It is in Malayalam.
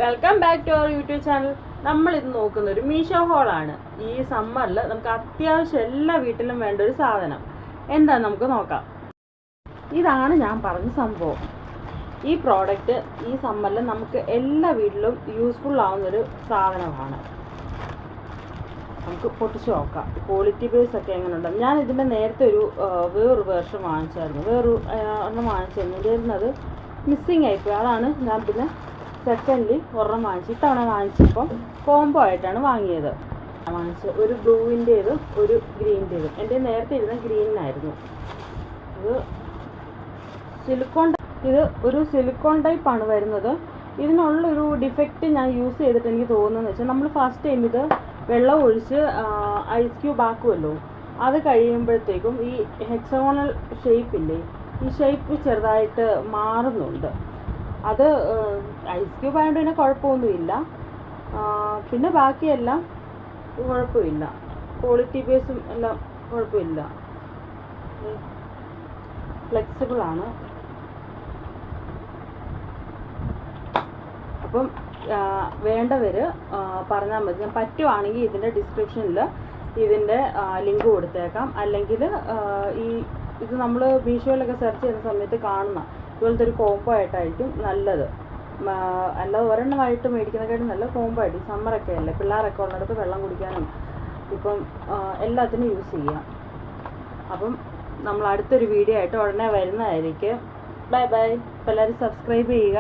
Welcome back to our YouTube channel. നമ്മൾ ഇത് നോക്കുന്ന ഒരു മീഷോ ഹോളാണ്. ഈ സമ്മറിൽ നമുക്ക് അത്യാവശ്യം എല്ലാ വീട്ടിലും വേണ്ട ഒരു സാധനം എന്താ നമുക്ക് നോക്കാം. ഇതാണ് ഞാൻ പറഞ്ഞ സംഭവം. ഈ പ്രോഡക്റ്റ് ഈ സമ്മറിൽ നമുക്ക് എല്ലാ വീട്ടിലും യൂസ്ഫുൾ ആവുന്നൊരു സാധനമാണ്. നമുക്ക് പൊട്ടിച്ച് നോക്കാം ക്വാളിറ്റി ബേസ് ഒക്കെ എങ്ങനെയുണ്ട്. ഞാൻ ഇതിൻ്റെ നേരത്തെ വേറൊരു വേർഷൻ വാങ്ങിച്ചായിരുന്നു. ഒരെണ്ണം വാങ്ങിച്ചിരുന്നു. ഇതിരുന്നത് മിസ്സിങ് ആയിപ്പോയി. അതാണ് ഞാൻ പിന്നെ സെക്കൻഡ്ലി ഒരെണ്ണം വാങ്ങിച്ചു. ഇത്തവണ വാങ്ങിച്ചപ്പം കോംബോ ആയിട്ടാണ് വാങ്ങിയത്. വാങ്ങിച്ചത് ഒരു ബ്ലൂവിൻ്റേതും ഒരു ഗ്രീനിൻ്റേതും. എൻ്റെ നേരത്തെ ഇരുന്ന ഗ്രീനായിരുന്നു. ഇത് ഒരു സിലിക്കോൺ ടൈപ്പാണ് വരുന്നത്. ഇതിനുള്ളൊരു ഡിഫക്റ്റ് ഞാൻ യൂസ് ചെയ്തിട്ട് എനിക്ക് തോന്നുന്നതെന്ന് വെച്ചാൽ, നമ്മൾ ഫസ്റ്റ് ടൈം ഇത് വെള്ളം ഒഴിച്ച് ഐസ് ക്യൂബ് ആക്കുമല്ലോ, അത് കഴിയുമ്പോഴത്തേക്കും ഈ ഹെക്സഗോണൽ ഷേപ്പില്ലേ, ഈ ഷേപ്പ് ചെറുതായിട്ട് മാറുന്നുണ്ട്. അത് ഐസ് ക്യൂബ് ആയതുകൊണ്ട് പിന്നെ കുഴപ്പമൊന്നുമില്ല. പിന്നെ ബാക്കിയെല്ലാം കുഴപ്പമില്ല. ക്വാളിറ്റി ബേസും എല്ലാം കുഴപ്പമില്ല. ഫ്ലെക്സിബിളാണ്. അപ്പം വേണ്ടവർ പറഞ്ഞാൽ മതി. ഞാൻ പറ്റുവാണെങ്കിൽ ഇതിൻ്റെ ഡിസ്ക്രിപ്ഷനിൽ ഇതിൻ്റെ ലിങ്ക് കൊടുത്തേക്കാം. അല്ലെങ്കിൽ ഇത് നമ്മൾ മീഷോയിലൊക്കെ സെർച്ച് ചെയ്യുന്ന സമയത്ത് കാണുന്ന ഇതുപോലത്തെ ഒരു കോംബോ ആയിട്ടായിരിക്കും നല്ലത്. അല്ലാതെ ഒരെണ്ണമായിട്ട് മേടിക്കുന്നതിനെക്കാട്ടും നല്ല കോംബോ ആയിട്ട്. സമ്മറൊക്കെ അല്ലേ, പിള്ളേരൊക്കെ ഉള്ളിടത്ത് വെള്ളം കുടിക്കാനും ഇപ്പം എല്ലാത്തിനും യൂസ് ചെയ്യാം. അപ്പം നമ്മൾ അടുത്തൊരു വീഡിയോ ആയിട്ട് ഉടനെ വരുന്നതായിരിക്കും. Bye bye. അപ്പോൾ എല്ലാവരും സബ്സ്ക്രൈബ് ചെയ്യുക.